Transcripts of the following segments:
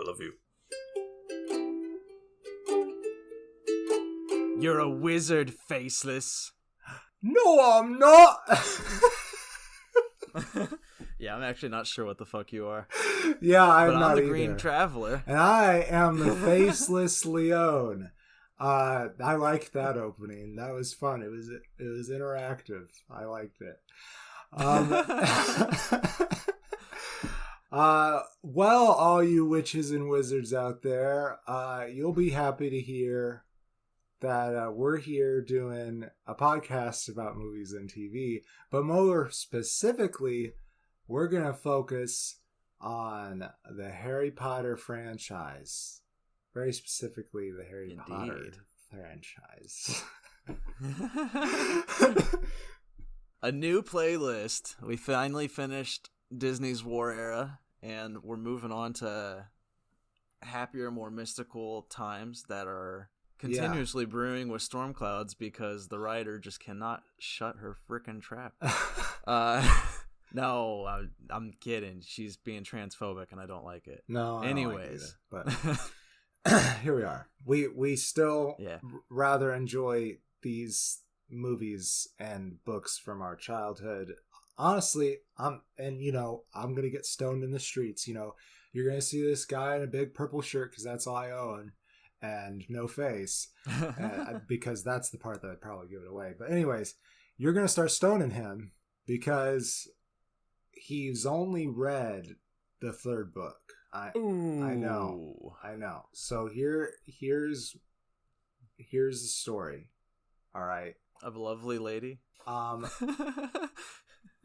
love you. You're a wizard, Faceless. No, I'm not. Yeah, I'm actually not sure what the fuck you are. Yeah, I'm But not I'm the either. Green Traveler. And I am the Faceless Leone. I liked that opening. That was fun. It was interactive. I liked it. Well, all you witches and wizards out there, you'll be happy to hear that we're here doing a podcast about movies and TV, but more specifically, we're going to focus on the Harry Potter franchise. Very specifically, the Harry Potter franchise. A new playlist. We finally finished Disney's War Era, and we're moving on to happier, more mystical times that are continuously brewing with storm clouds because the writer just cannot shut her frickin' trap. No, I'm kidding. She's being transphobic, and I don't like it. No, anyways, I don't like it either, but here we are. We still rather enjoy these movies and books from our childhood. Honestly, I'm gonna get stoned in the streets. You're gonna see this guy in a big purple shirt because that's all I own, and no face, because that's the part that I'd probably give it away. But anyways, you're gonna start stoning him because he's only read the third book. I know. So here's the story. All right. Of a lovely lady.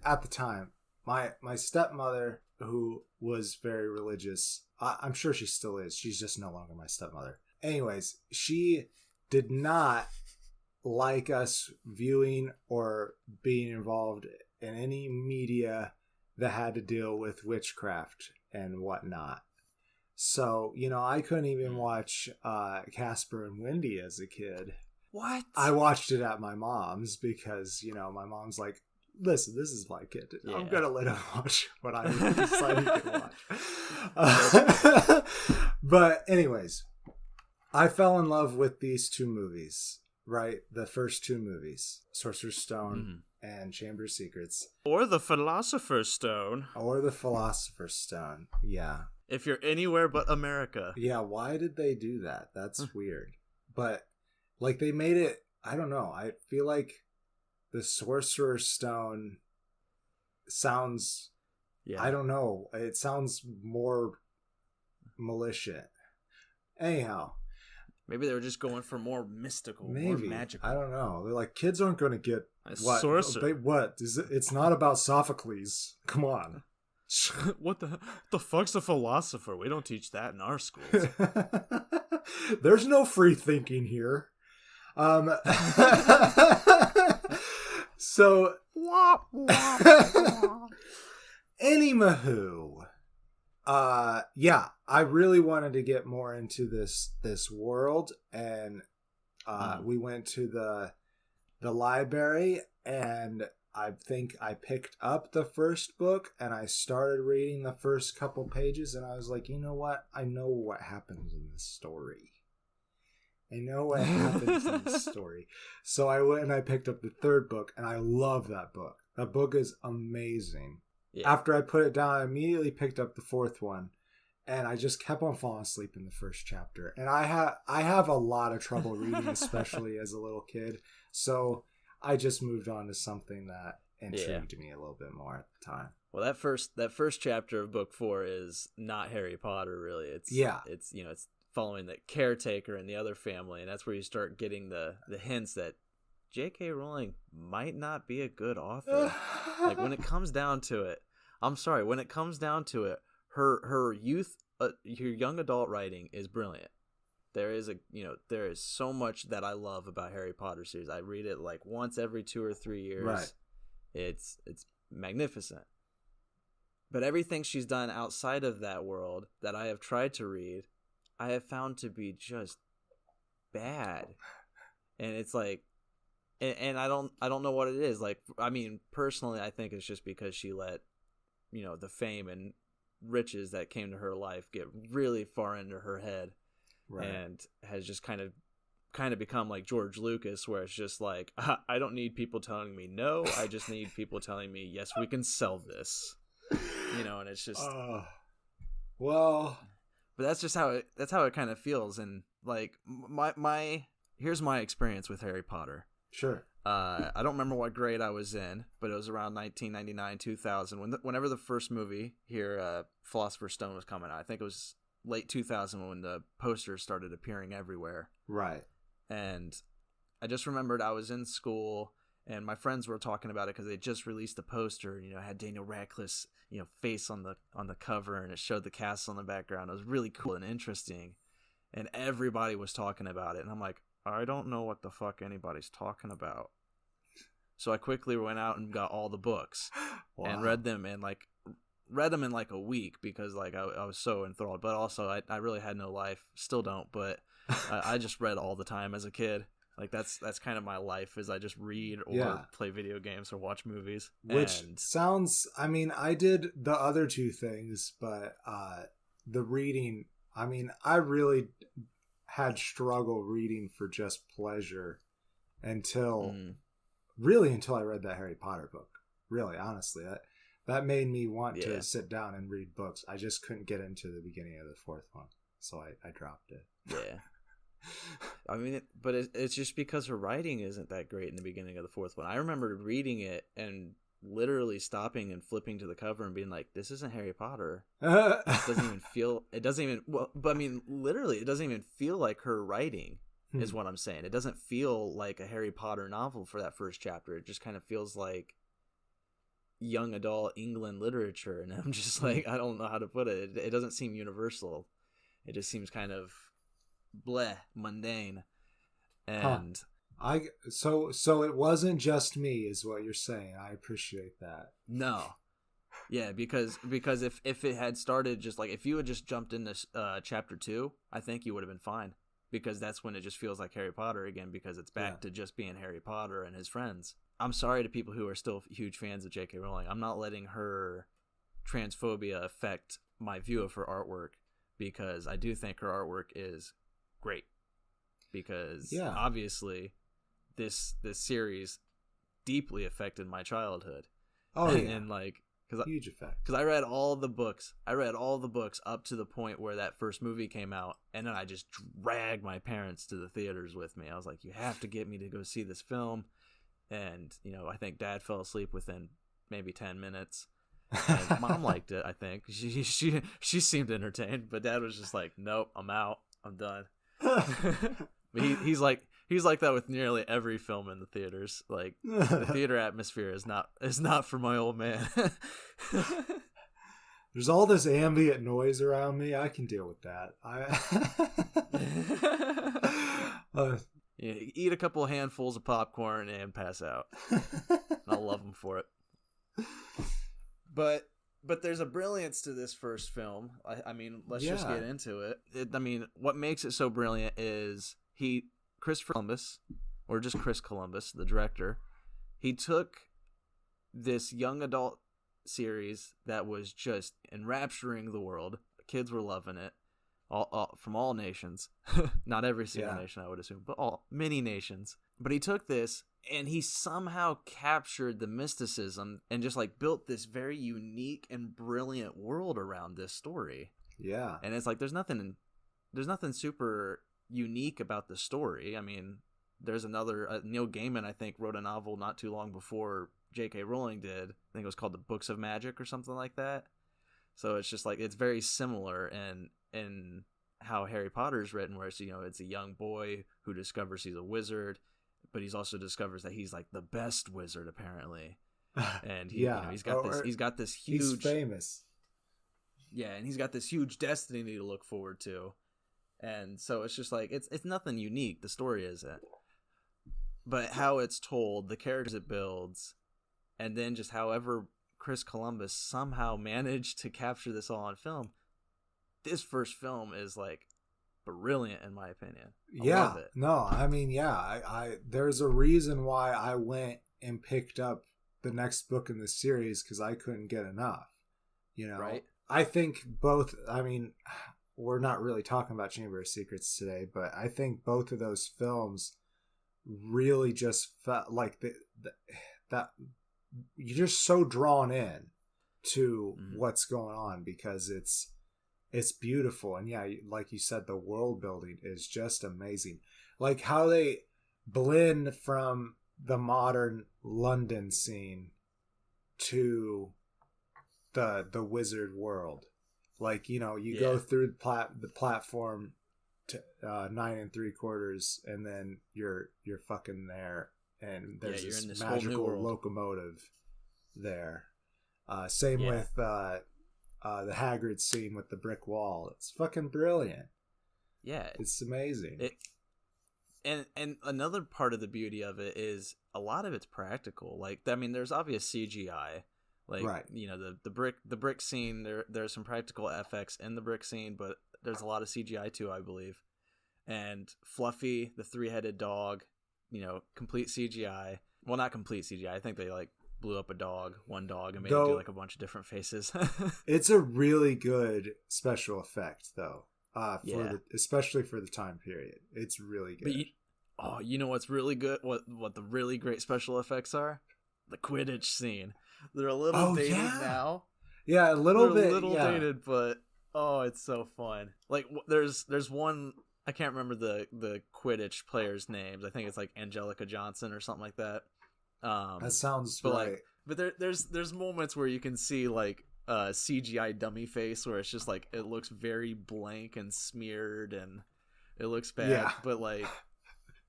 At the time, my stepmother, who was very religious, I'm sure she still is. She's just no longer my stepmother. Anyways, she did not like us viewing or being involved in any media that had to deal with witchcraft and whatnot. So, I couldn't even watch Casper and Wendy as a kid. What? I watched it at my mom's because, my mom's like, listen, this is my kid. Yeah. I'm going to let him watch what I decide he can watch. But anyways, I fell in love with these two movies, right? The first two movies, Sorcerer's Stone and Chamber of Secrets. Or the Philosopher's Stone. Yeah. If you're anywhere but America. Yeah, why did they do that? That's weird. But, they made it, I don't know. I feel like the Sorcerer's Stone sounds, I don't know. It sounds more malicious. Anyhow. Maybe they were just going for more mystical, more magical. I don't know. They're like, kids aren't going to get what? Sorcerer. What? It's not about Sophocles. Come on. What the fuck's a philosopher? We don't teach that in our schools. There's no free thinking here. So, anywho, I really wanted to get more into this world, and we went to the library, and I think I picked up the first book, and I started reading the first couple pages, and I was like, you know what? I know what happens in this story. So I went and I picked up the third book, and I love that book. That book is amazing. Yeah. After I put it down, I immediately picked up the fourth one, and I just kept on falling asleep in the first chapter. And I have a lot of trouble reading, especially as a little kid. So I just moved on to something that intrigued me a little bit more at the time. Well, that first chapter of book 4 is not Harry Potter, really. It's following the caretaker and the other family, and that's where you start getting the hints that J.K. Rowling might not be a good author. When it comes down to it, her young adult writing is brilliant. There is so much that I love about Harry Potter series. I read it once every 2 or 3 years. Right. It's magnificent. But everything she's done outside of that world that I have tried to read, I have found to be just bad. And it's and I don't know what it is. Personally, I think it's just because she let, the fame and riches that came to her life get really far into her head, right. and has just kind of become like George Lucas, where it's just like, I don't need people telling me no, I just need people telling me yes, we can sell this, and it's just well, but that's just how it kind of feels. And like here's my experience with Harry Potter. Sure. I don't remember what grade I was in, but it was around 1999, 2000, whenever the first movie here, Philosopher's Stone, was coming out. I think it was late 2000 when the posters started appearing everywhere. Right. And I just remembered I was in school, and my friends were talking about it because they just released the poster. It had Daniel Radcliffe's face on the cover, and it showed the castle in the background. It was really cool and interesting, and everybody was talking about it. And I'm like, I don't know what the fuck anybody's talking about. So I quickly went out and got all the books and read them in like a week because like I was so enthralled. But also I really had no life, still don't. But I just read all the time as a kid. Like that's kind of my life, is I just read or play video games or watch movies. Which sounds, I mean, I did the other two things, but the reading, I mean, I really had struggle reading for just pleasure until I read that Harry Potter book. Really, honestly, that made me want to sit down and read books. I just couldn't get into the beginning of the fourth one, so I dropped it. Yeah. I mean, it's just because her writing isn't that great in the beginning of the fourth one. I remember reading it and literally stopping and flipping to the cover and being like, this isn't Harry Potter. It doesn't even but I mean, literally, it doesn't even feel like her writing is what I'm saying. It doesn't feel like a Harry Potter novel for that first chapter. It just kind of feels like young adult England literature. And I'm just like, I don't know how to put it. It doesn't seem universal. It just seems kind of bleh, mundane. And so it wasn't just me, is what you're saying. I appreciate that. No. Yeah, because if it had started just like, if you had just jumped into chapter 2, I think you would have been fine, because that's when it just feels like Harry Potter again, because it's back to just being Harry Potter and his friends. I'm sorry to people who are still huge fans of J.K. Rowling. I'm not letting her transphobia affect my view of her artwork, because I do think her artwork is great. Because obviously this series deeply affected my childhood. And like, huge effect. Because I read all the books. Up to the point where that first movie came out, and then I just dragged my parents to the theaters with me. I was like, you have to get me to go see this film. And I think Dad fell asleep within maybe 10 minutes. And Mom liked it. I think she seemed entertained, but Dad was just like, nope, I'm out, I'm done. He's like that with nearly every film in the theaters. Like, the theater atmosphere is not for my old man. There's all this ambient noise around me. I can deal with that. Eat a couple handfuls of popcorn and pass out. I'll love them for it. But there's a brilliance to this first film. I mean, let's just get into it. I mean, what makes it so brilliant is Christopher Columbus, or just Chris Columbus, the director, he took this young adult series that was just enrapturing the world. The kids were loving it, all from all nations. Not every single nation, I would assume, but many nations. But he took this and he somehow captured the mysticism and just like built this very unique and brilliant world around this story. Yeah. And it's like there's nothing super unique about the story. I mean, there's another Neil Gaiman, I think, wrote a novel not too long before J.K. Rowling did. I think it was called The Books of Magic or something like that. So it's just like, it's very similar in how Harry Potter's written, where it's, it's a young boy who discovers he's a wizard, but he's also discovers that he's like the best wizard apparently. And he's got this huge, he's famous. Yeah, and he's got this huge destiny to look forward to. And so it's just like, it's nothing unique. The story isn't. But how it's told, the characters it builds, and then just however Chris Columbus somehow managed to capture this all on film. This first film is like brilliant in my opinion. I love it. No, I mean, I there's a reason why I went and picked up the next book in the series, because I couldn't get enough. Right. I think both. I mean, we're not really talking about Chamber of Secrets today, but I think both of those films really just felt like that you're just so drawn in to what's going on because it's beautiful. And yeah, like you said, the world building is just amazing. Like how they blend from the modern London scene to the wizard world. Like, you know, you go through the platform to 9 3/4, and then you're fucking there, and there's this magical locomotive there. Same with the Hagrid scene with the brick wall. It's fucking brilliant. Yeah, it's amazing. And another part of the beauty of it is a lot of it's practical. Like, I mean, there's obvious CGI. Like, right. You know, the brick scene, there's some practical FX in the brick scene, but there's a lot of CGI too, I believe. And Fluffy, the 3-headed dog, you know, complete CGI. Well, not complete CGI. I think they like blew up one dog, and made it do like a bunch of different faces. It's a really good special effect, though. Especially for the time period, it's really good. But you know what's really good? What the really great special effects are? The Quidditch scene. They're a little dated now. Yeah, a little dated, but it's so fun. Like there's one, I can't remember the Quidditch players' names. I think it's like Angelica Johnson or something like that. That sounds right. But there's moments where you can see like CGI dummy face where it's just like it looks very blank and smeared and it looks bad. Yeah. But like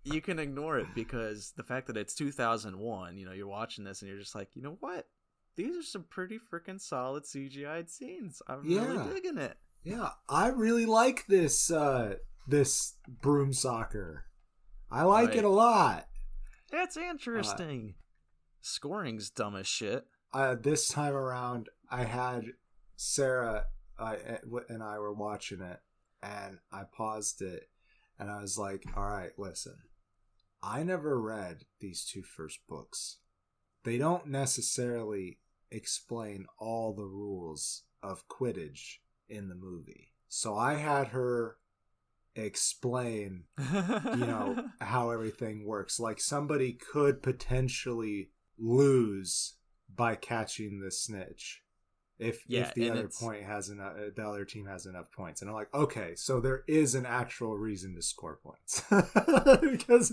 you can ignore it because the fact that it's 2001, you know, you're watching this and you're just like, you know what? These are some pretty freaking solid CGI'd scenes. I'm really digging it. Yeah, I really like this broom soccer. I like it a lot. That's interesting. Scoring's dumb as shit. This time around, I had Sarah and I were watching it, and I paused it, and I was like, all right, listen. I never read these 2 first books. They don't necessarily explain all the rules of Quidditch in the movie. So I had her explain, you know, how everything works. Like somebody could potentially lose by catching the snitch if the other team has enough points. And I'm like, okay, so there is an actual reason to score points. Because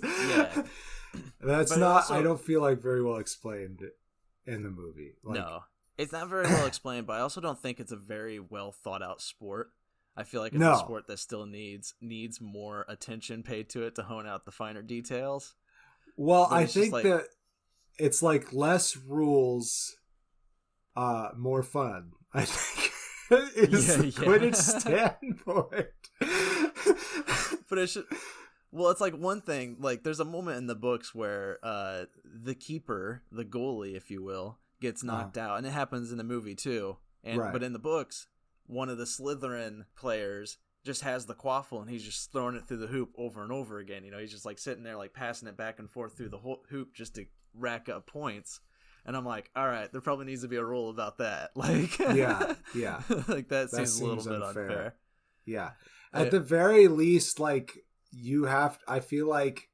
that's not also, I don't feel like very well explained in the movie. Like, no, it's not very well explained, but I also don't think it's a very well thought out sport. I feel like it's a sport that still needs more attention paid to it to hone out the finer details. Well, I think that it's like less rules, more fun. I think is the Quidditch standpoint. But it should. Well, it's like one thing. Like, there's a moment in the books where the keeper, the goalie, if you will, gets knocked out, and it happens in the movie too. But in the books, one of the Slytherin players just has the quaffle, and he's just throwing it through the hoop over and over again. You know, he's just like sitting there, like passing it back and forth through the whole hoop just to rack up points. And I'm like, all right, there probably needs to be a rule about that. Like, yeah, like that seems a little bit unfair. Yeah, at the very least, like you have. I feel like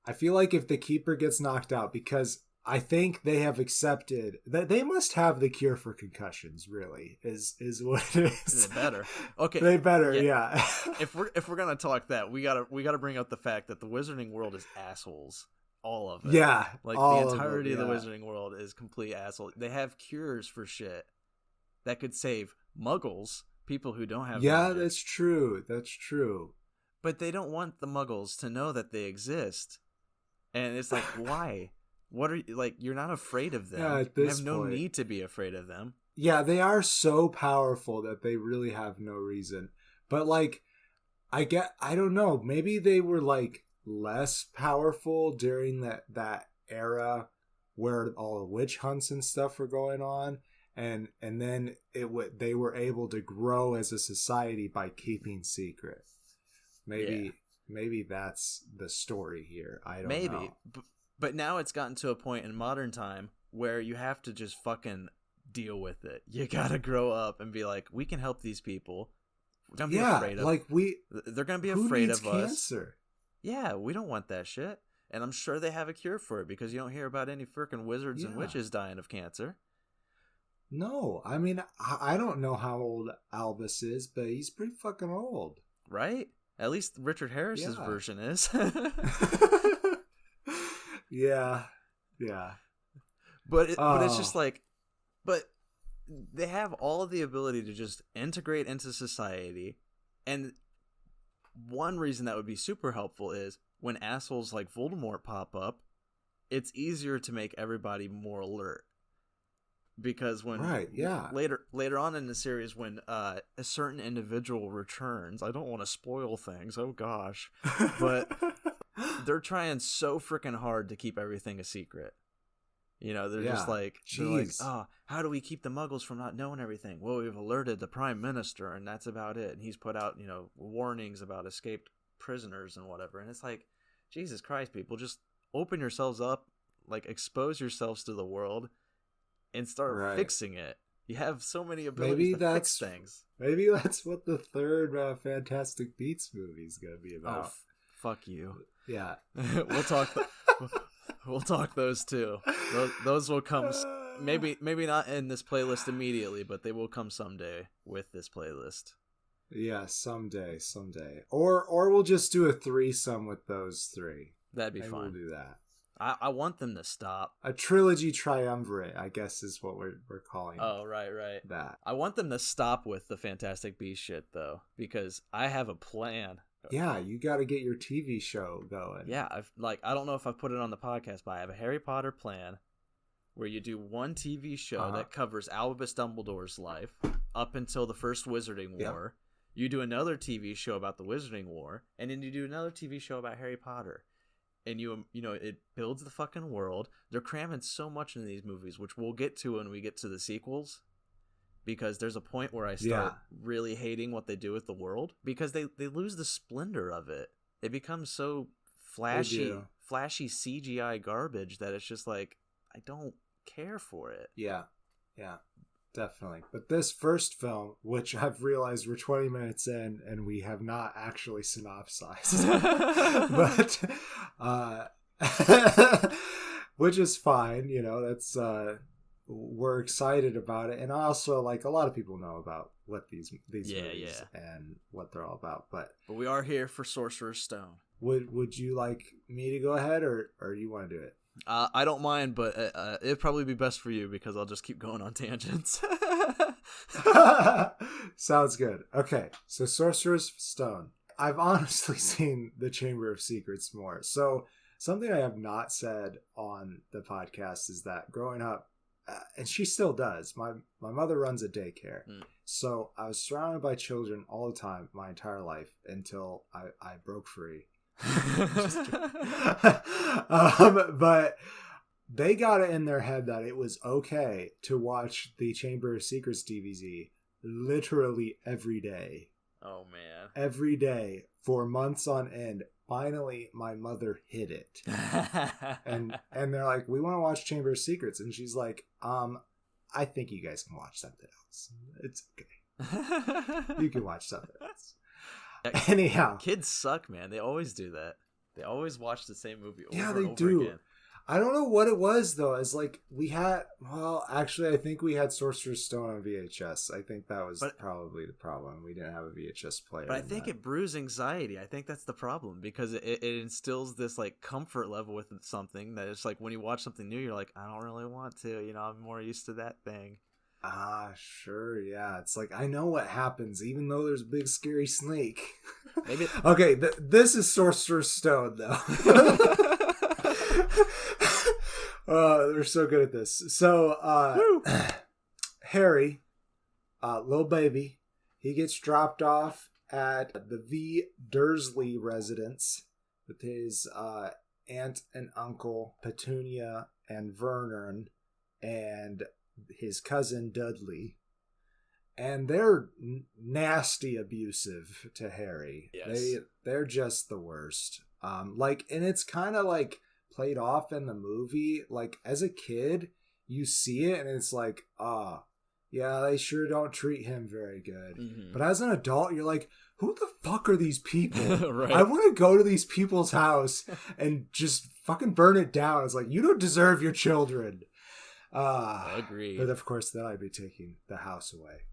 if the keeper gets knocked out, because I think they have accepted that they must have the cure for concussions. Really, is what it is. They better. Okay, they better. Yeah. If we're gonna talk that, we gotta bring up the fact that the Wizarding world is assholes. All of it. Yeah. Like the entirety of the Wizarding world is complete asshole. They have cures for shit that could save muggles, people who don't have magic. That's true. That's true. But they don't want the muggles to know that they exist. And it's like, why? What are you like? You're not afraid of them. Yeah, you have no need to be afraid of them. Yeah, they are so powerful that they really have no reason. But like, I don't know. Maybe they were like less powerful during that era where all the witch hunts and stuff were going on, and then they were able to grow as a society by keeping secret. Maybe that's the story here. I don't know. But now it's gotten to a point in modern time where you have to just fucking deal with it. You gotta grow up and be like, we can help these people. Don't be yeah, afraid of. like they're gonna be who afraid needs of cancer? us. Yeah, we don't want that shit. And I'm sure they have a cure for it because you don't hear about any freaking wizards and witches dying of cancer. No, I mean, I don't know how old Albus is, but he's pretty fucking old. Right? At least Richard Harris's version is. Yeah. But it's just like, but they have all of the ability to just integrate into society. And one reason that would be super helpful is when assholes like Voldemort pop up, it's easier to make everybody more alert. Because when later on in the series, when a certain individual returns, I don't want to spoil things, oh gosh, but they're trying so freaking hard to keep everything a secret. You know, they're just like, oh, how do we keep the Muggles from not knowing everything? Well, we've alerted the Prime Minister, and that's about it. And he's put out, warnings about escaped prisoners and whatever. And it's like, Jesus Christ, people, just open yourselves up, like expose yourselves to the world. And start fixing it. You have so many abilities to fix things. Maybe that's what the third Fantastic Beasts movie is going to be about. Oh, fuck you. Yeah. We'll talk. We'll talk those too. Those will come. Maybe not in this playlist immediately, but they will come someday with this playlist. Yeah, someday. Or we'll just do a threesome with those three. That'd be fun. We'll do that. I want them to stop. A trilogy triumvirate, I guess, is what we're calling. Oh, right. That. I want them to stop with the Fantastic Beasts shit, though, because I have a plan. Yeah, you got to get your TV show going. Yeah, I don't know if I've put it on the podcast, but I have a Harry Potter plan where you do one TV show that covers Albus Dumbledore's life up until the First Wizarding War. You do another TV show about the Wizarding War, and then you do another TV show about Harry Potter. And it builds the fucking world. They're cramming so much into these movies, which we'll get to when we get to the sequels. Because there's a point where I start really hating what they do with the world. Because they lose the splendor of it. It becomes so flashy CGI garbage that it's just like, I don't care for it. Yeah, definitely. But this first film, which I've realized we're 20 minutes in and we have not actually synopsized, but which is fine, that's we're excited about it, and also like a lot of people know about what these movies and what they're all about, but we are here for Sorcerer's Stone. Would you like me to go ahead, or you want to do it? I don't mind, but it'd probably be best for you because I'll just keep going on tangents. Sounds good. Okay, so Sorcerer's Stone. I've honestly seen The Chamber of Secrets more. So something I have not said on the podcast is that growing up, and she still does, my mother runs a daycare. So I was surrounded by children all the time my entire life until I broke free. But they got it in their head that it was okay to watch the Chamber of Secrets DVD literally every day. Oh man. Every day for months on end. Finally my mother hid it. and they're like, we want to watch Chamber of Secrets, and she's like, I think you guys can watch something else. It's okay. You can watch something else. Anyhow, kids suck, man. They always do that. They always watch the same movie over and over do. Again. I don't know what it was though. It's like actually I think we had Sorcerer's Stone on VHS. I think that was probably the problem. We didn't have a VHS player. But I think it brews anxiety. I think that's the problem because it instills this like comfort level with something that it's like when you watch something new, you're like, I don't really want to. I'm more used to that thing. Sure, yeah. It's like, I know what happens, even though there's a big scary snake. Maybe. Okay, this is Sorcerer's Stone, though. They're so good at this. So, Harry, little baby, he gets dropped off at the V. Dursley residence with his aunt and uncle, Petunia and Vernon, and his cousin Dudley, and they're nasty abusive to Harry. Yes. They're just the worst. And it's kind of like played off in the movie. Like as a kid, you see it and it's like, yeah, they sure don't treat him very good. Mm-hmm. But as an adult, you're like, who the fuck are these people? Right. I want to go to these people's house and just fucking burn it down. It's like, you don't deserve your children. Agreed. But of course, then I'd be taking the house away.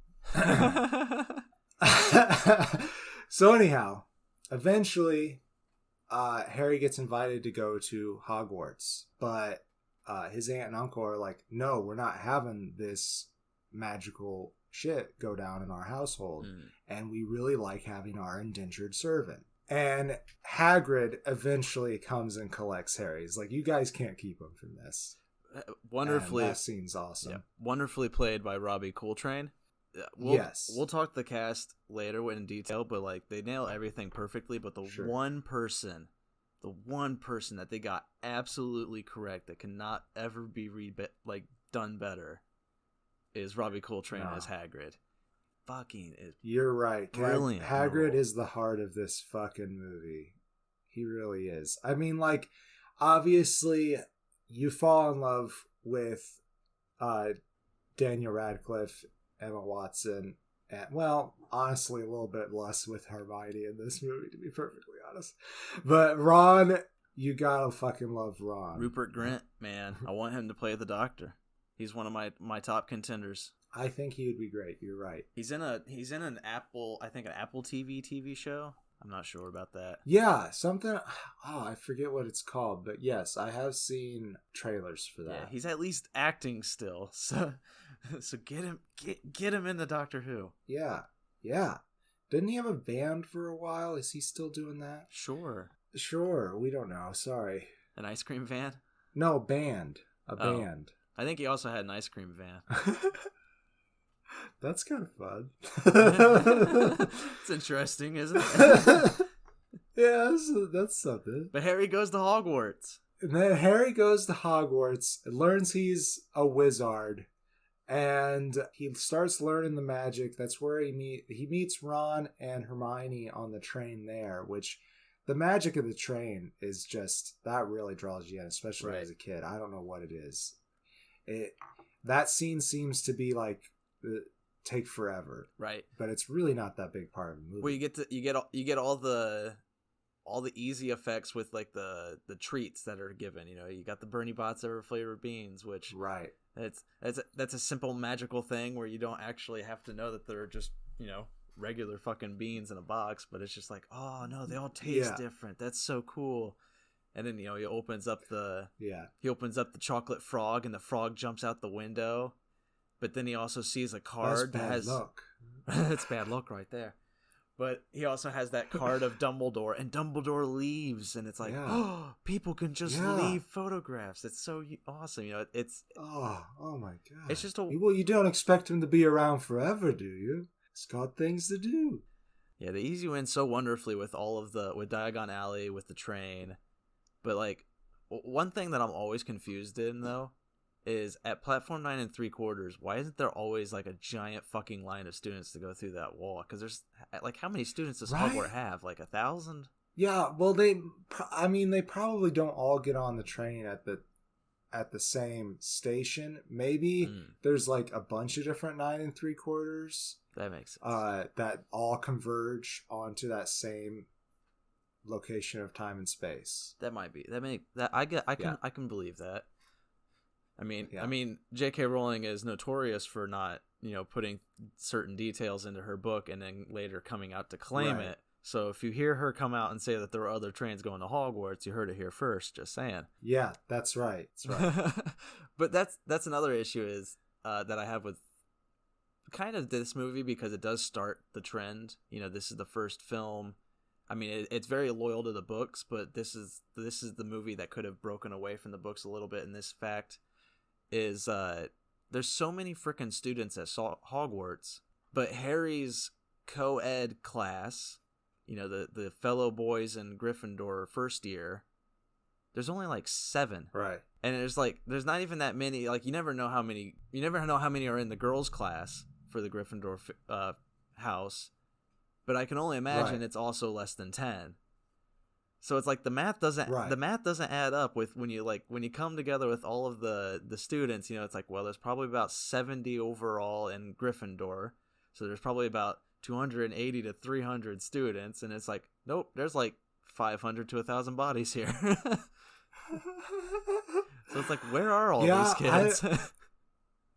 So anyhow, eventually, Harry gets invited to go to Hogwarts, but his aunt and uncle are like, no, we're not having this magical shit go down in our household, and we really like having our indentured servant. And Hagrid eventually comes and collects Harry. He's like, you guys can't keep him from this. Wonderfully, and that scene's awesome. Yeah, wonderfully played by Robbie Coltrane. We'll talk the cast later in detail, but like they nail everything perfectly. But the one person that they got absolutely correct that cannot ever be done better is Robbie Coltrane as Hagrid. Fucking is You're right. Brilliant. Hagrid is the heart of this fucking movie. He really is. I mean, like, obviously, you fall in love with Daniel Radcliffe, Emma Watson, and, well, honestly, a little bit less with Hermione in this movie, to be perfectly honest. But Ron, you gotta fucking love Ron. Rupert Grint, man. I want him to play the Doctor. He's one of my top contenders. I think he would be great. You're right. He's in an Apple TV show. I'm not sure about that. Yeah, something. Oh, I forget what it's called, but yes, I have seen trailers for that. Yeah, he's at least acting still. So get him in the Doctor Who. Yeah. Didn't he have a band for a while? Is he still doing that? Sure. We don't know. Sorry. An ice cream van? No, band. Band. I think he also had an ice cream van. That's kind of fun. It's interesting, isn't it? Yeah, that's something. But Harry goes to Hogwarts. And then Harry goes to Hogwarts and learns he's a wizard. And he starts learning the magic. That's where he meets Ron and Hermione on the train there, which the magic of the train is just, that really draws you in, especially as a kid. I don't know what it is. That scene seems to be like take forever, right? But it's really not that big part of the movie. Well, you get all the easy effects with like the treats that are given. You know, you got the Bernie Bott's ever flavored beans, which that's a simple magical thing where you don't actually have to know that they're just, you know, regular fucking beans in a box, but it's just like, oh no, they all taste different. That's so cool. And then, you know, he opens up the chocolate frog, and the frog jumps out the window. But then he also sees a card that has luck. That's bad luck right there. But he also has that card of Dumbledore, and Dumbledore leaves, and it's like, oh, people can just leave photographs. It's so awesome, you know. It's oh my god. It's just well, you don't expect him to be around forever, do you? He's got things to do. Yeah, they ease you in so wonderfully with with Diagon Alley, with the train. But like, one thing that I'm always confused in though is at platform 9 3/4, why isn't there always like a giant fucking line of students to go through that wall? Because there's like, how many students does Hogwarts have? Like 1,000? Yeah, well, they probably don't all get on the train at the same station. Maybe there's like a bunch of different 9 3/4. That makes sense. That all converge onto that same location of time and space. That might be. I can believe that. I mean, J.K. Rowling is notorious for not, you know, putting certain details into her book and then later coming out to claim it. So if you hear her come out and say that there were other trains going to Hogwarts, you heard it here first. Just saying. Yeah, that's right. But that's another issue is that I have with kind of this movie, because it does start the trend. You know, this is the first film. I mean, it's very loyal to the books, but this is the movie that could have broken away from the books a little bit. And this fact is, there's so many freaking students at Hogwarts, but Harry's co-ed class, you know, the fellow boys in Gryffindor first year, there's only like 7. Right. And there's not even that many. Like, you never know how many are in the girls' class for the Gryffindor house. But I can only imagine it's also less than 10. So it's like the math doesn't add up with when you come together with all of the students, it's like, well, there's probably about 70 overall in Gryffindor. So there's probably about 280 to 300 students, and it's like, nope, there's like 500 to 1,000 bodies here. So it's like, where are all these kids?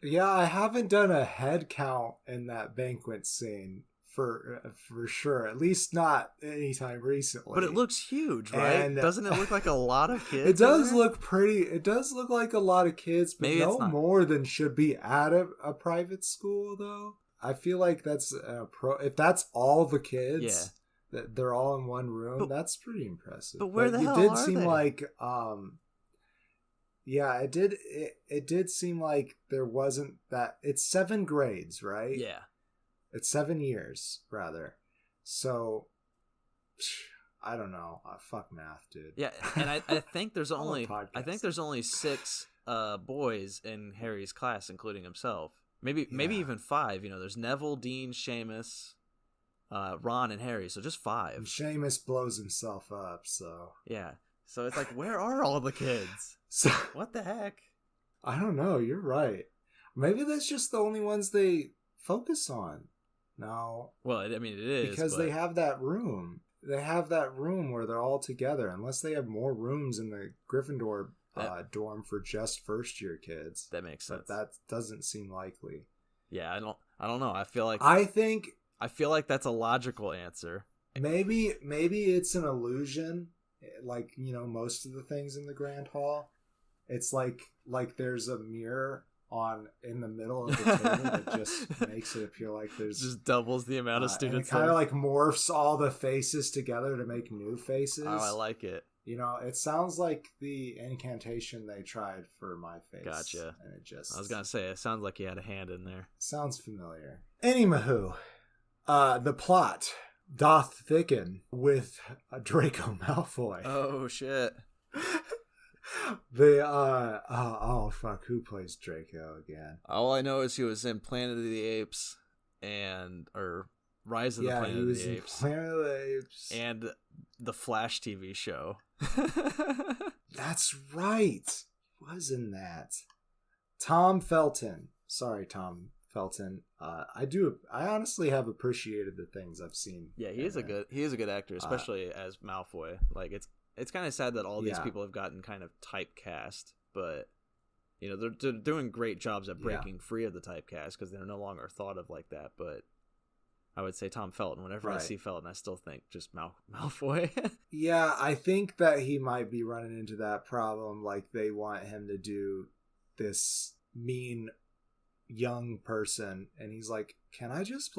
I haven't done a head count in that banquet scene for sure, at least not anytime recently. But it looks huge, right? And doesn't it look like a lot of kids? It does look pretty. It does look like a lot of kids, but maybe no more than should be at a private school, though. I feel like that's if that's all the kids, that they're all in one room. That's pretty impressive. But where the hell are they? It did seem like, it did seem like there wasn't that. It's 7 grades, right? Yeah. It's 7 years, rather. So, I don't know. Fuck math, dude. Yeah, and I think there's only 6 boys in Harry's class, including himself. Maybe even 5. There's Neville, Dean, Seamus, Ron, and Harry. So just 5. And Seamus blows himself up. So yeah. So it's like, where are all the kids? So what the heck? I don't know. You're right. Maybe that's just the only ones they focus on. No. Well, I mean, it is. Because they have that room. They have that room where they're all together. Unless they have more rooms in the Gryffindor dorm for just first-year kids. That makes sense. But that doesn't seem likely. Yeah, I don't know. I feel like that's a logical answer. Maybe it's an illusion. Like, most of the things in the Grand Hall. It's like there's a mirror in the middle of the table that just makes it appear like there's just doubles the amount of students. And it kind of like morphs all the faces together to make new faces. Oh, I like it. It sounds like the incantation they tried for my face. Gotcha. And I was gonna say, it sounds like you had a hand in there. Sounds familiar. Anywho, the plot doth thicken with Draco Malfoy. Oh shit. Who plays Draco again? All I know is he was in Planet of the Apes or Rise of the Planet of the Apes. Planet of the Apes. And the Flash TV show. That's right. Wasn't that Tom Felton? Sorry, Tom Felton. I honestly have appreciated the things I've seen. Yeah, he is a good actor, especially as Malfoy. Like it's kind of sad that all these people have gotten kind of typecast, but they're doing great jobs at breaking free of the typecast because they're no longer thought of like that. But I would say Tom Felton. Whenever I see Felton, I still think just Malfoy. Yeah, I think that he might be running into that problem. Like they want him to do this mean young person, and he's like, "Can I just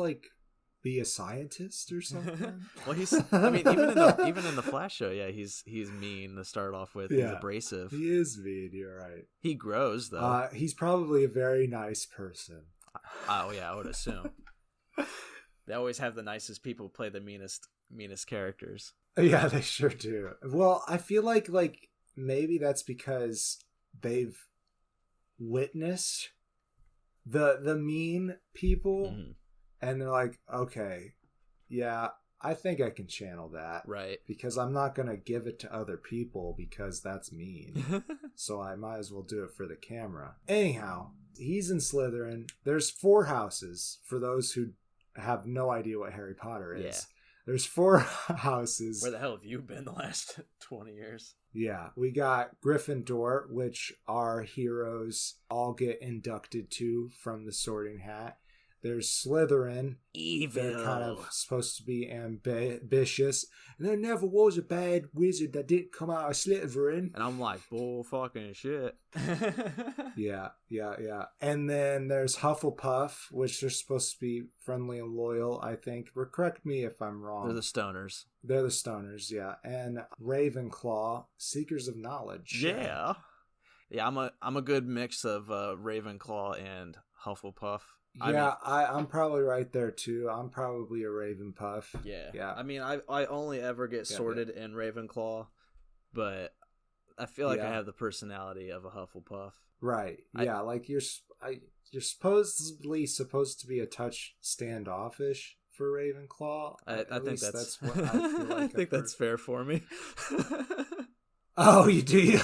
be a scientist or something?" Well, even in the Flash show, he's mean to start off with. He's abrasive. He is mean. You're right. He grows though. He's probably a very nice person. Oh yeah, I would assume. They always have the nicest people play the meanest characters. Yeah, they sure do. Well, I feel like maybe that's because they've witnessed the mean people, and they're like, okay, yeah, I think I can channel that, right? Because I'm not gonna give it to other people because that's mean. So I might as well do it for the camera. Anyhow, he's in Slytherin. There's 4 houses for those who have no idea what Harry Potter is. Yeah. There's 4 houses. Where the hell have you been the last 20 years? Yeah, we got Gryffindor, which our heroes all get inducted to from the Sorting Hat. There's Slytherin. Evil. They're kind of supposed to be ambitious. And there never was a bad wizard that didn't come out of Slytherin. And I'm like, bull fucking shit. Yeah. And then there's Hufflepuff, which they're supposed to be friendly and loyal, I think. Correct me if I'm wrong. They're the stoners. Yeah. And Ravenclaw, seekers of knowledge. Yeah. Yeah, I'm a good mix of Ravenclaw and Hufflepuff. I'm probably right there too. I'm probably a Ravenpuff. Yeah. I mean, I only ever get sorted in Ravenclaw, but I feel like I have the personality of a Hufflepuff. Right. You're supposedly supposed to be a touch standoffish for Ravenclaw. I think that's what I feel like. I think that's fair for me. Oh, you do?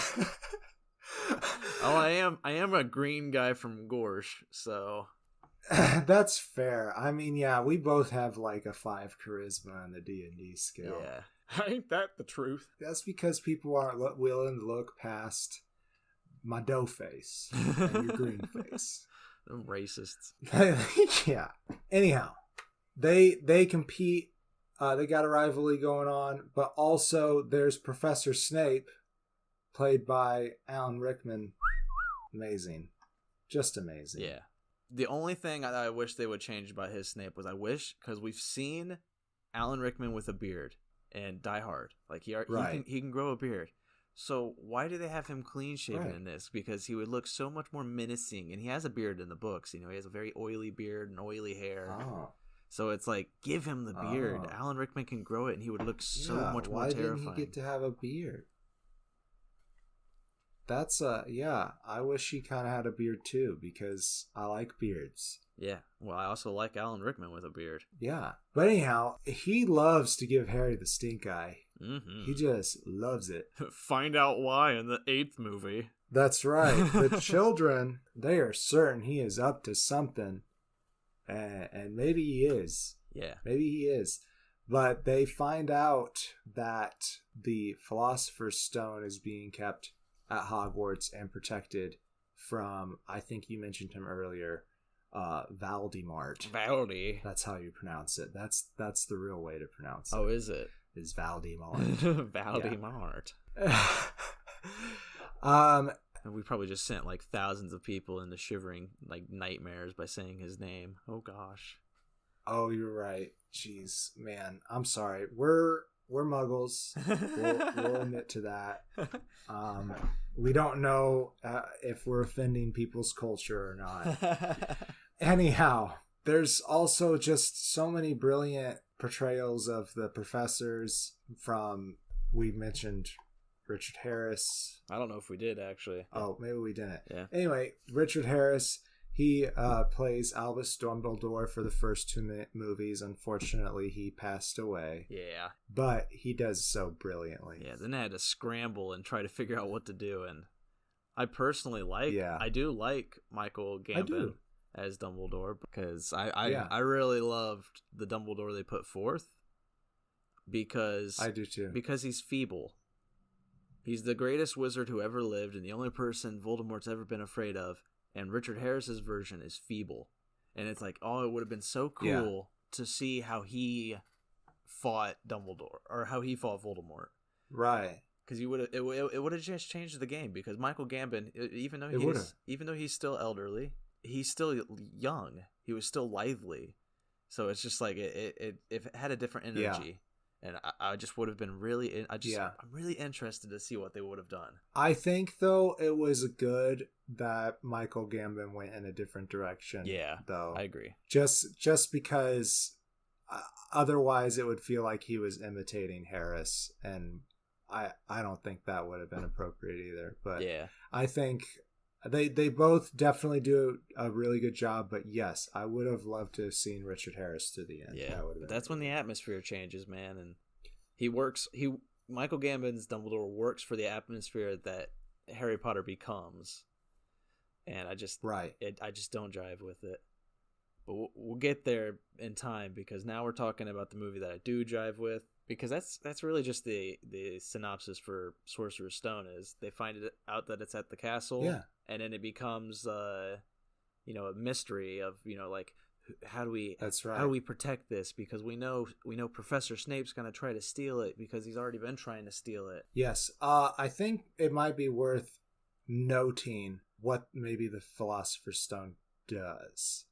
Oh, I am a green guy from Gorsh, so that's fair. I mean, yeah, we both have like a 5 charisma on the D&D scale. Yeah, ain't that the truth? That's because people aren't willing to look past my dough face and your green face. Them racists. Yeah. Anyhow, they compete. They got a rivalry going on, but also there's Professor Snape, played by Alan Rickman. Amazing. Just amazing. Yeah. The only thing I wish they would change about his Snape was because we've seen Alan Rickman with a beard in Die Hard. Like he can grow a beard. So why do they have him clean shaven in this? Because he would look so much more menacing, and he has a beard in the books. You know, he has a very oily beard and oily hair. Oh. So it's like, give him the beard. Oh. Alan Rickman can grow it, and he would look so much more terrifying. Why didn't he get to have a beard? That's I wish he kind of had a beard too, because I like beards. Yeah, well, I also like Alan Rickman with a beard. Yeah, but anyhow, he loves to give Harry the stink eye. Mm-hmm. He just loves it. Find out why in the 8th movie. That's right. The children, they are certain he is up to something, and maybe he is. Yeah, maybe he is. But they find out that the Philosopher's Stone is being kept at Hogwarts and protected from, I think you mentioned him earlier, Valdemort. Valdy. That's how you pronounce it. That's the real way to pronounce it. Oh, is it? Is Valdemort. Valdemort. And we probably just sent like thousands of people into shivering like nightmares by saying his name. Oh gosh. Oh, you're right. Jeez, man. I'm sorry. We're muggles. We'll admit to that. We don't know if we're offending people's culture or not. Anyhow, there's also just so many brilliant portrayals of the professors from, we mentioned Richard Harris. I don't know if we did, actually. Oh, maybe we didn't. Yeah. Anyway, Richard Harris, he plays Albus Dumbledore for the first 2 movies. Unfortunately, he passed away. Yeah. But he does so brilliantly. Yeah, then I had to scramble and try to figure out what to do. And I personally I do like Michael Gambon as Dumbledore, because I really loved the Dumbledore they put forth. Because I do too. Because he's feeble. He's the greatest wizard who ever lived, and the only person Voldemort's ever been afraid of. And Richard Harris's version is feeble. And it's like, oh, it would have been so cool to see how he fought Dumbledore, or how he fought Voldemort. Right. Because it would have just changed the game. Because Michael Gambon, even though he's still elderly, he's still young. He was still lively. So it's just like it had a different energy. Yeah. And I just would have been I'm really interested to see what they would have done. I think, though, it was good that Michael Gambon went in a different direction. Yeah, though. I agree. Just because otherwise it would feel like he was imitating Harris, and I don't think that would have been appropriate either. But yeah, I think they both definitely do a really good job. But yes, I would have loved to have seen Richard Harris to the end. Yeah, that's when the atmosphere changes, man. And Michael Gambon's Dumbledore works for the atmosphere that Harry Potter becomes. And I just don't jive with it. But we'll get there in time, because now we're talking about the movie that I do jive with. Because that's really just the synopsis for Sorcerer's Stone is they find it out that it's at the castle. Yeah. And then it becomes a mystery of, like, how do we protect this? Because we know Professor Snape's going to try to steal it, because he's already been trying to steal it. Yes. I think it might be worth noting what maybe the Philosopher's Stone does.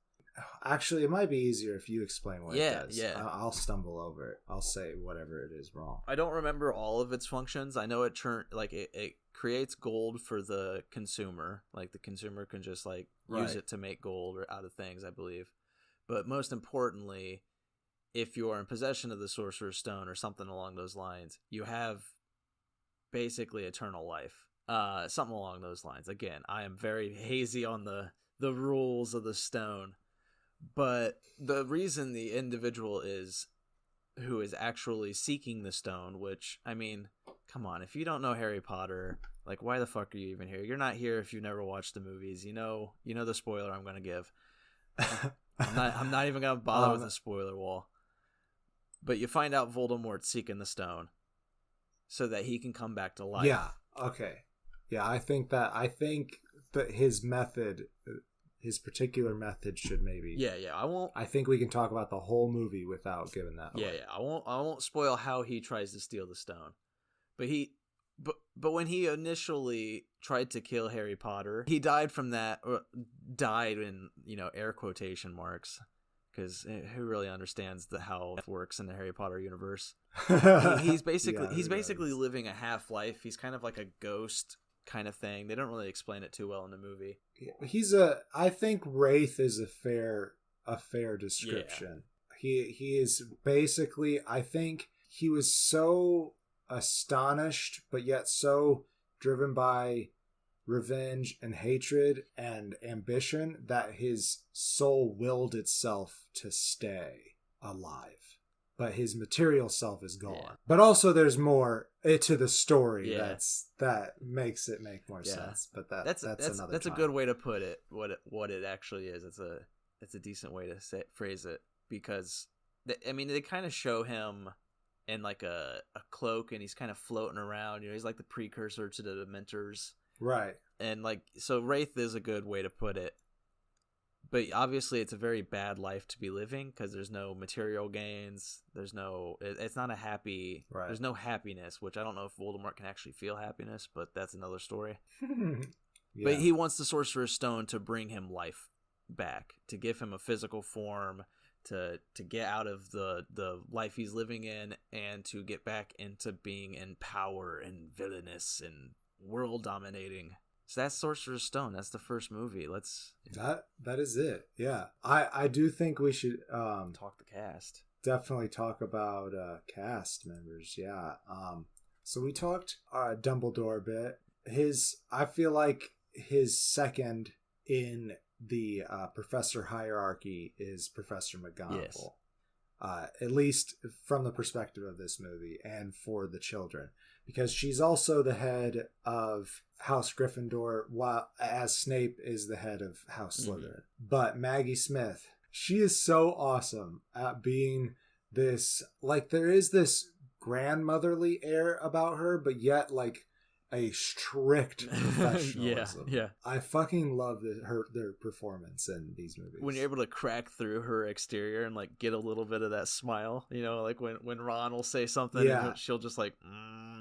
Actually, it might be easier if you explain what it does. Yeah. I'll stumble over it. I'll say whatever it is wrong. I don't remember all of its functions. I know it creates gold for the consumer. Like, the consumer can just use it to make gold or out of things, I believe. But most importantly, if you are in possession of the Sorcerer's Stone or something along those lines, you have basically eternal life. Something along those lines. Again, I am very hazy on the rules of the stone. But the reason the individual who is actually seeking the stone, which, I mean, come on, if you don't know Harry Potter, like, why the fuck are you even here? You're not here if you've never watched the movies. You know the spoiler I'm going to give. I'm not even going to bother with a spoiler wall. But you find out Voldemort's seeking the stone so that he can come back to life. Yeah. Okay. Yeah, I think that his method, his particular method, should maybe. Yeah. I won't. I think we can talk about the whole movie without giving that away. Yeah. I won't spoil how he tries to steal the stone. But when he initially tried to kill Harry Potter, he died from that. Or died in air quotation marks, because who really understands how it works in the Harry Potter universe? He's basically living a half life. He's kind of like a ghost kind of thing. They don't really explain it too well in the movie. I think Wraith is a fair description. Yeah. He is basically, I think he was so astonished but yet so driven by revenge and hatred and ambition that his soul willed itself to stay alive, but his material self is gone. Yeah. But also there's more to the story that makes it make more sense. But that's another time. A good way to put it. What it actually is. It's a decent way to phrase it, because they kind of show him in like a cloak, and he's kind of floating around. He's like the precursor to the Dementors. Right. And so Wraith is a good way to put it. But obviously it's a very bad life to be living, because there's no material gains. It's not a happy, right. There's no happiness, which I don't know if Voldemort can actually feel happiness, but that's another story. Yeah. But he wants the Sorcerer's Stone to bring him life back, to give him a physical form, to get out of the life he's living in, and to get back into being in power and villainous and world dominating. So that's Sorcerer's Stone. That's the first movie. That is it. Yeah. I do think we should talk the cast. Definitely talk about cast members. Yeah. So we talked Dumbledore a bit. I feel like his second in the professor hierarchy is Professor McGonagall. Yes. At least from the perspective of this movie and for the children, because she's also the head of House Gryffindor, while as Snape is the head of House Slytherin. But Maggie Smith, she is so awesome at being this, there is this grandmotherly air about her, but yet a strict professionalism. Yeah. I fucking love their performance in these movies. When you're able to crack through her exterior and get a little bit of that smile, when Ron will say something, and she'll just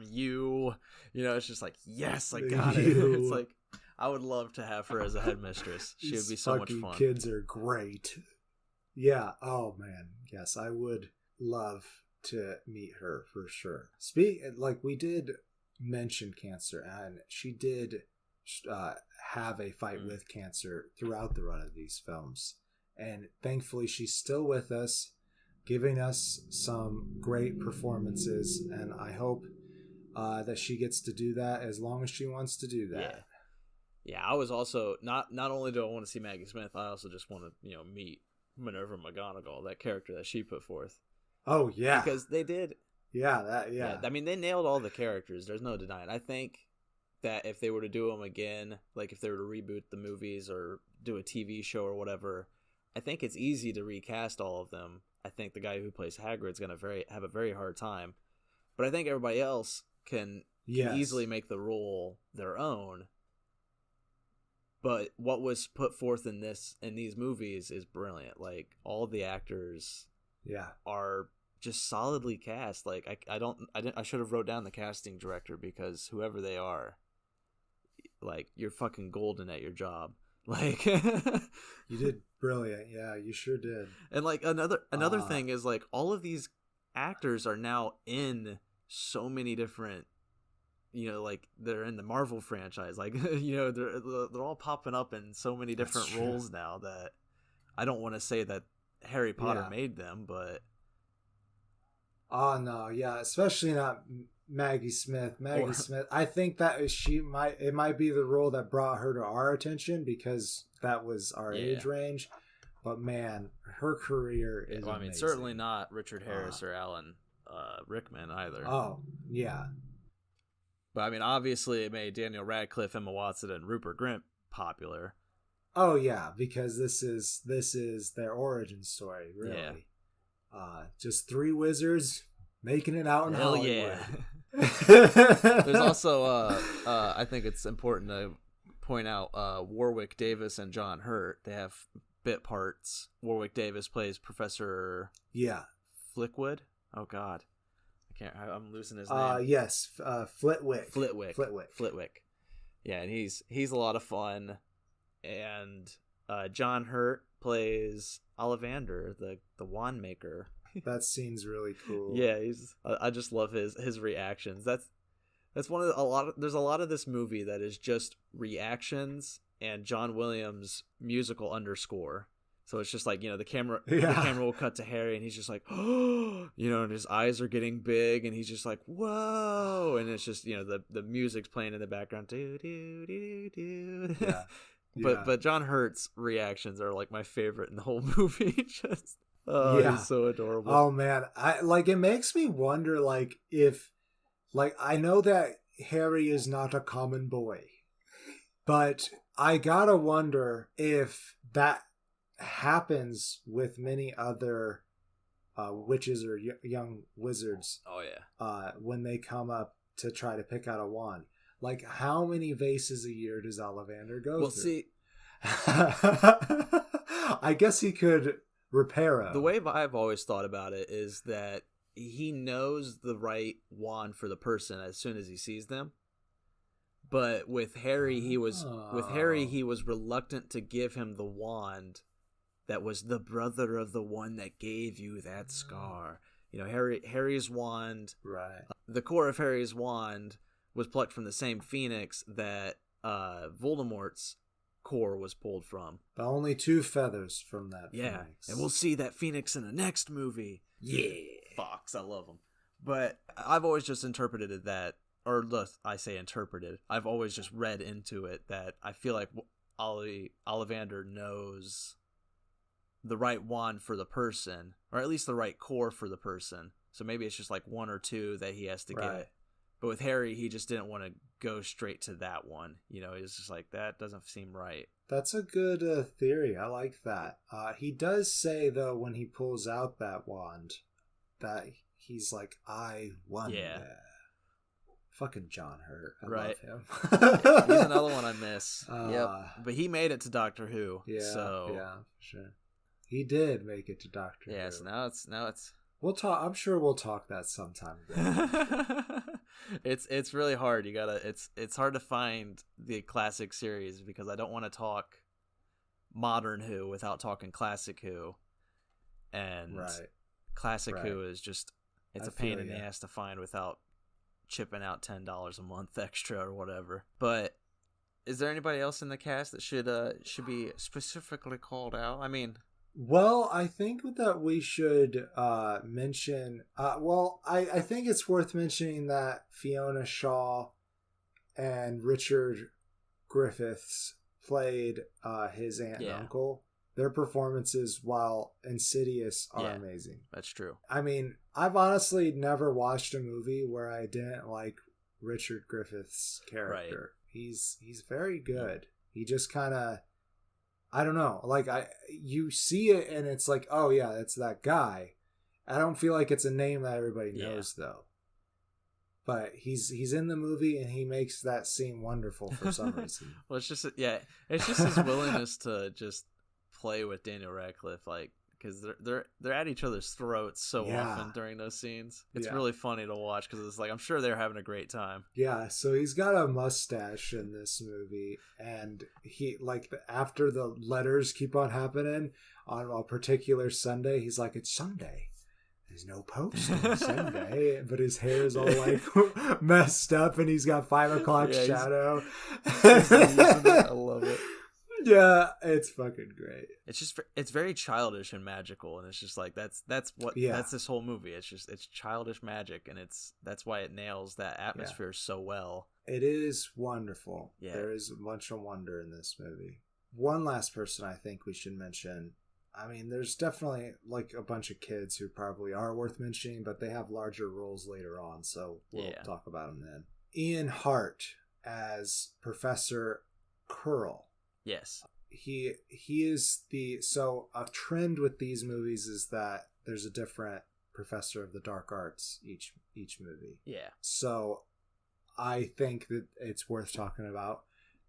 you, it's just yes, I got it. It's I would love to have her as a headmistress. She would be so much fun. Kids are great. Yeah. Oh man. Yes, I would love to meet her for sure. We did mention cancer, and she did have a fight with cancer throughout the run of these films, and thankfully she's still with us, giving us some great performances, and I hope that she gets to do that as long as she wants to do that. Yeah, I was also not only do I want to see Maggie Smith, I also just want to meet Minerva McGonagall, that character that she put forth. Oh yeah, because they did. Yeah. I mean, they nailed all the characters. There's no denying. I think that if they were to do them again, if they were to reboot the movies or do a TV show or whatever, I think it's easy to recast all of them. I think the guy who plays Hagrid's going to have a very hard time. But I think everybody else can easily make the role their own. But what was put forth in these movies is brilliant. All the actors are just solidly cast. I should have wrote down the casting director, because whoever they are, you're fucking golden at your job. You did brilliant. Yeah, you sure did. And another thing is all of these actors are now in so many different, they're in the Marvel franchise. They're all popping up in so many different roles now that I don't want to say that Harry Potter made them, but oh no, yeah, especially not Maggie Smith. Smith, I think that it might be the role that brought her to our attention, because that was our age range. But man, her career is amazing. Certainly not Richard Harris or Alan Rickman either. Oh, yeah. But obviously it made Daniel Radcliffe, Emma Watson, and Rupert Grint popular. Oh yeah, because this is their origin story, really. Yeah. Just three wizards making it out in Hollywood. Yeah. There's also I think it's important to point out Warwick Davis and John Hurt. They have bit parts. Warwick Davis plays Professor Flickwood. Oh God, I'm losing his name. Yes, Flitwick. Flitwick. Yeah, and he's a lot of fun. And John Hurt plays Ollivander, the wand maker. That scene's really cool. Yeah, I just love his reactions. That's one of there's a lot of this movie that is just reactions and John Williams musical underscore. So it's just like, the camera will cut to Harry and he's just like, oh, and his eyes are getting big and he's just like, whoa, and it's just, the music's playing in the background. Do do do do. Yeah. But John Hurt's reactions are like my favorite in the whole movie. Just he's so adorable. Oh man, it makes me wonder if I know that Harry is not a common boy, but I gotta wonder if that happens with many other witches or young wizards. Oh yeah. When they come up to try to pick out a wand. How many vases a year does Ollivander go through? Well, see, I guess he could repair them. The way I've always thought about it is that he knows the right wand for the person as soon as he sees them. But with Harry, he was reluctant to give him the wand that was the brother of the one that gave you that scar. Harry's wand, right? The core of Harry's wand was plucked from the same phoenix that Voldemort's core was pulled from. But only 2 feathers from that phoenix. And we'll see that phoenix in the next movie. Yeah. Fox, I love him. But I've always just interpreted it that, or I say interpreted, I've always just read into it that I feel like Ollivander knows the right wand for the person, or at least the right core for the person. So maybe it's just 1 or 2 that he has to get. But with Harry, he just didn't want to go straight to that one. He was just like, that doesn't seem right. That's a good theory. I like that. He does say, though, when he pulls out that wand, that he's like, I won. Yeah. Fucking John Hurt. I love him. He's another one I miss. Yep. But he made it to Doctor Who. Yeah, so. Yeah, sure. He did make it to Doctor Who. Yeah, so now it's... We'll talk. I'm sure we'll talk that sometime. It's really hard. It's hard to find the classic series because I don't want to talk modern Who without talking classic Who, and classic Who is just a pain in the ass to find without chipping out $10 a month extra or whatever. But is there anybody else in the cast that should be specifically called out? Well, I think that we should mention... I think it's worth mentioning that Fiona Shaw and Richard Griffiths played his aunt and uncle. Their performances while Insidious are amazing. That's true. I've honestly never watched a movie where I didn't like Richard Griffiths' character. Right. He's very good. He just kind of... I don't know. You see it and it's like, oh yeah, it's that guy. I don't feel like it's a name that everybody knows though. But he's in the movie and he makes that seem wonderful for some reason. Well, it's just his willingness to just play with Daniel Radcliffe, because they're at each other's throats so often during those scenes. It's really funny to watch because it's I'm sure they're having a great time. Yeah, so he's got a mustache in this movie, and he after the letters keep on happening on a particular Sunday, he's like, it's Sunday. There's no post on Sunday, but his hair is all messed up, and he's got 5 o'clock shadow. I love it. Yeah, it's fucking great. It's very childish and magical, and it's just that's this whole movie. It's childish magic, and that's why it nails that atmosphere so well. It is wonderful. Yeah. There is a bunch of wonder in this movie. One last person I think we should mention I mean, there's definitely like a bunch of kids who probably are worth mentioning, but they have larger roles later on, so we'll talk about them then. Ian Hart as Professor Quirrell. Yes. He is so a trend with these movies is that there's a different professor of the dark arts each movie. Yeah. So I think that it's worth talking about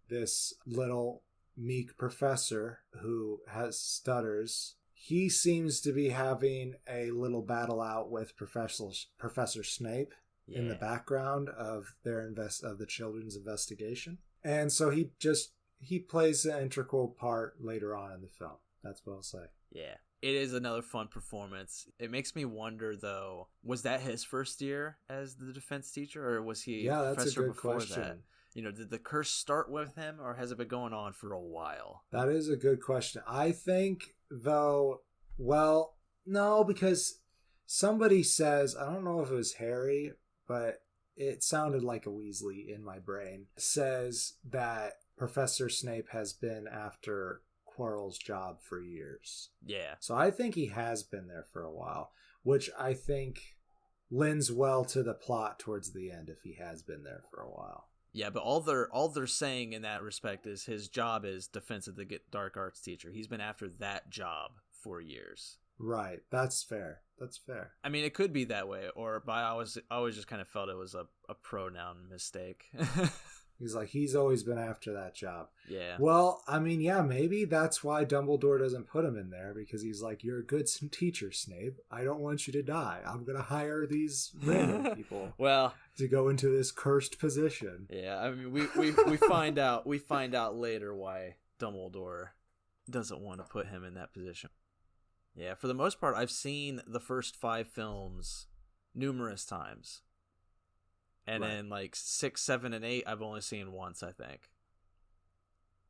this little meek professor who has stutters. He seems to be having a little battle out with Professor Snape in the background of the children's investigation. And so he plays an integral part later on in the film. That's what I'll say. Yeah. It is another fun performance. It makes me wonder, though, was that his first year as the defense teacher, or was he a professor before that? You know, did the curse start with him, or has it been going on for a while? That is a good question. I think, though, well, no, because somebody says, I don't know if it was Harry, but it sounded like a Weasley in my brain, says that Professor Snape has been after Quirrell's job for years. Yeah. So I think he has been there for a while, which I think lends well to the plot towards the end if he has been there for a while. Yeah, but all they're saying in that respect is his job is defense of the dark arts teacher. He's been after that job for years. Right. That's fair. I mean, it could be that way, but I always just kind of felt it was a pronoun mistake. He's like, he's always been after that job. Yeah. Well, I mean, yeah, maybe that's why Dumbledore doesn't put him in there, because he's like, you're a good teacher, Snape. I don't want you to die. I'm going to hire these random people to go into this cursed position. Yeah, I mean, we find out later why Dumbledore doesn't want to put him in that position. Yeah, for the most part, I've seen the first 5 films numerous times. And then like 6, 7, and 8, I've only seen once, I think,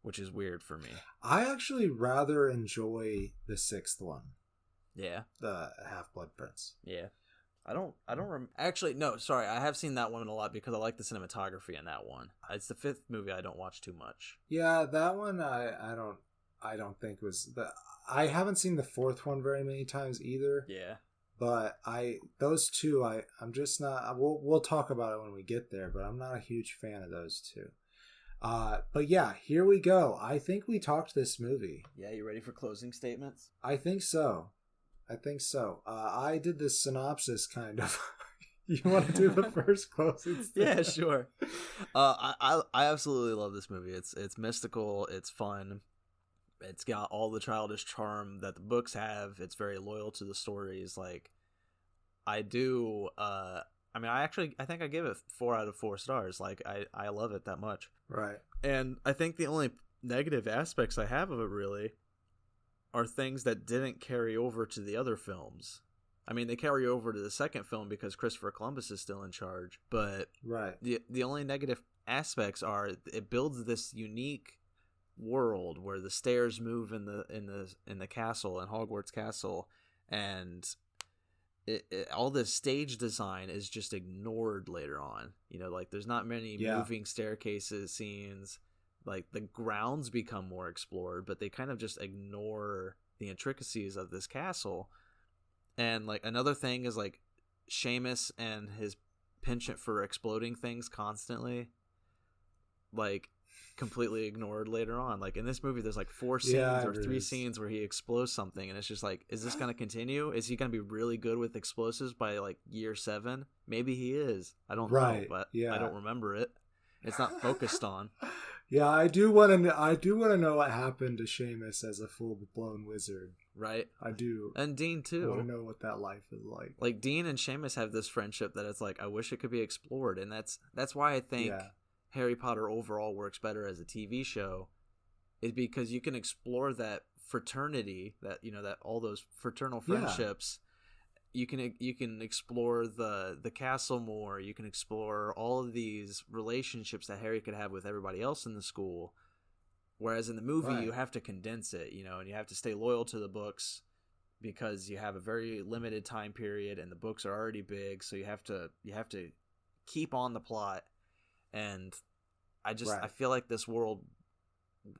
which is weird for me. I actually rather enjoy the 6th one. Yeah, the Half-Blood Prince. Yeah, I don't actually. No, sorry, I have seen that one a lot because I like the cinematography in that one. It's the 5th movie I don't watch too much. Yeah, that one I don't think was I haven't seen the 4th one very many times either. Yeah. But those two, I'm just not. We'll talk about it when we get there. But I'm not a huge fan of those two. But yeah, here we go. I think we talked this movie. Yeah, you ready for closing statements? I think so. I did this synopsis kind of. You want to do the first closing statement? Yeah, sure. I absolutely love this movie. It's mystical. It's fun. It's got all the childish charm that the books have. It's very loyal to the stories. Like, I do. I think I give it 4 out of 4 stars. Like, I love it that much. Right. And I think the only negative aspects I have of it really are things that didn't carry over to the other films. I mean, they carry over to the second film because Christopher Columbus is still in charge. But right. The only negative aspects are it builds this unique world where the stairs move in the castle, in Hogwarts Castle, and all this stage design is just ignored later on. You know, like there's not many moving staircases scenes. Like the grounds become more explored, but they kind of just ignore the intricacies of this castle. And like another thing is like Seamus and his penchant for exploding things constantly, like completely ignored later on. Like in this movie there's like 4 scenes or 3 scenes where he explodes something, and it's just like, is this going to continue? Is he going to be really good with explosives by like year 7? Maybe he is. I don't know, but I don't remember it. It's not focused on. Yeah, I do want to know what happened to Seamus as a full-blown wizard. Right. I do. And Dean too. I want to know what that life is like. Like Dean and Seamus have this friendship that it's like, I wish it could be explored, and that's why I think Harry Potter overall works better as a TV show, is because you can explore that fraternity, that, you know, that all those fraternal friendships. You can explore the castle more. You can explore all of these relationships that Harry could have with everybody else in the school. Whereas in the movie, you have to condense it, you know, and you have to stay loyal to the books because you have a very limited time period, and the books are already big, so you have to keep on the plot. And I feel like this world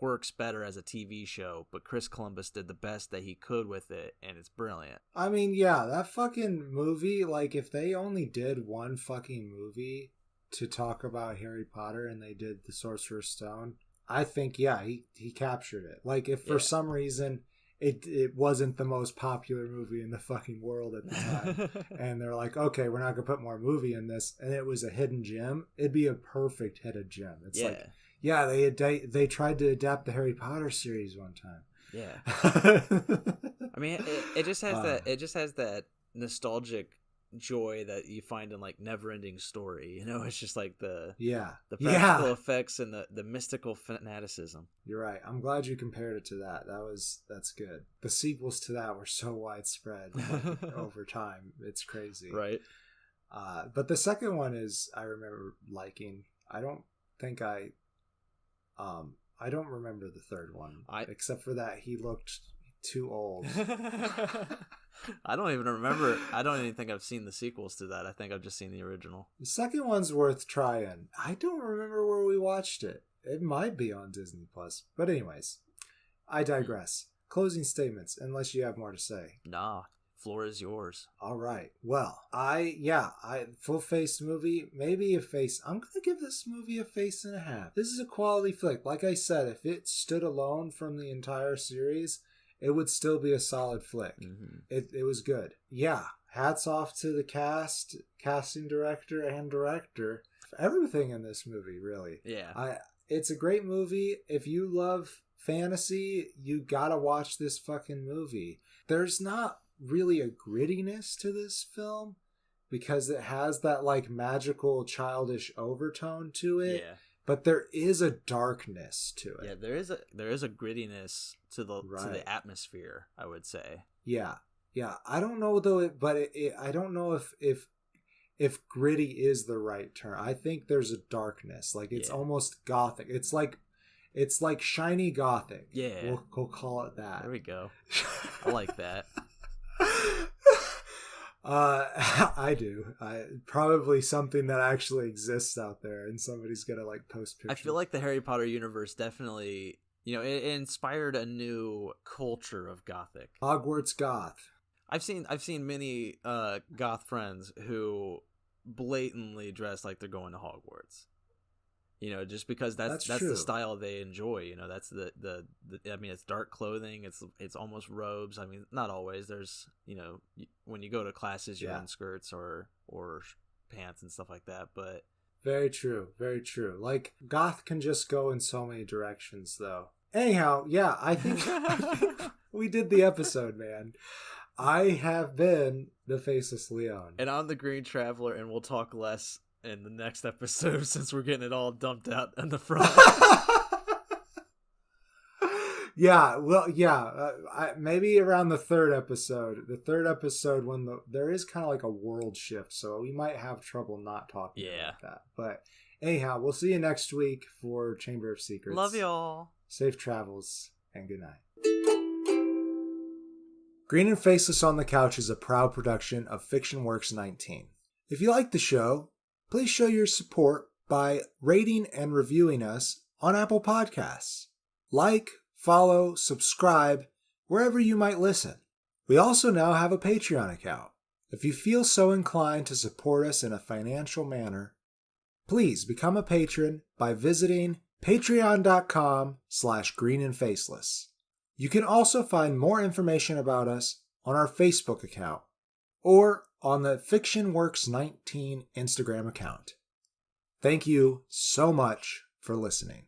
works better as a TV show, but Chris Columbus did the best that he could with it, and it's brilliant. I mean, yeah, that fucking movie, like, if they only did one fucking movie to talk about Harry Potter and they did The Sorcerer's Stone, I think, yeah, he captured it. Like, if for some reason it wasn't the most popular movie in the fucking world at the time, and they're like, okay, we're not gonna put more movie in this, and it was a hidden gem, it'd be a perfect hidden gem. It's like, yeah, they tried to adapt the Harry Potter series one time. Yeah. I mean, it just has that nostalgic joy that you find in like Neverending Story. You know, it's just like the practical effects and the mystical fanaticism. You're right. I'm glad you compared it to that. That's good. The sequels to that were so widespread over time. It's crazy. Right. But the second one is, I remember liking. I don't remember the third one, except for that he looked too old. I don't even remember. I don't even think I've seen the sequels to that. I think I've just seen the original. The second one's worth trying. I don't remember where we watched it. It might be on Disney Plus. But anyways, I digress. Closing statements, unless you have more to say. Nah, floor is yours. All right. Well, full-faced movie, maybe a face. I'm going to give this movie a face and a half. This is a quality flick. Like I said, if it stood alone from the entire series, it would still be a solid flick. Mm-hmm. It was good. Yeah. Hats off to the casting director and director. Everything in this movie, really. Yeah. It's a great movie. If you love fantasy, you gotta watch this fucking movie. There's not really a grittiness to this film because it has that like magical childish overtone to it. Yeah. But there is a darkness to it. Yeah, there is a grittiness to the atmosphere, I would say. Yeah. I don't know though, I don't know if gritty is the right term. I think there's a darkness, like it's almost gothic. It's like shiny gothic. Yeah, we'll call it that. There we go. I like that. I do. Probably something that actually exists out there, and somebody's gonna like post pictures. I feel like the Harry Potter universe definitely, it inspired a new culture of gothic. Hogwarts goth. I've seen many goth friends who blatantly dress like they're going to Hogwarts. Just because that's the style they enjoy. That's the I mean, it's dark clothing. It's almost robes. I mean, not always. There's when you go to classes, you're in skirts or pants and stuff like that. But very true, very true. Like goth can just go in so many directions, though. Anyhow, yeah, I think we did the episode, man. I have been the Faceless Leon, and I'm the Green Traveler, and we'll talk less in the next episode since we're getting it all dumped out in the front. Maybe around the third episode when there is kind of like a world shift, so we might have trouble not talking about that. But anyhow, we'll see you next week for Chamber of Secrets. Love y'all. Safe travels and good night. Green and Faceless on the Couch is a proud production of Fiction Works 19. If you like the show, please show your support by rating and reviewing us on Apple Podcasts. Like, follow, subscribe, wherever you might listen. We also now have a Patreon account. If you feel so inclined to support us in a financial manner, please become a patron by visiting patreon.com/greenandfaceless. You can also find more information about us on our Facebook account or on the Fiction Works 19 Instagram account. Thank you so much for listening.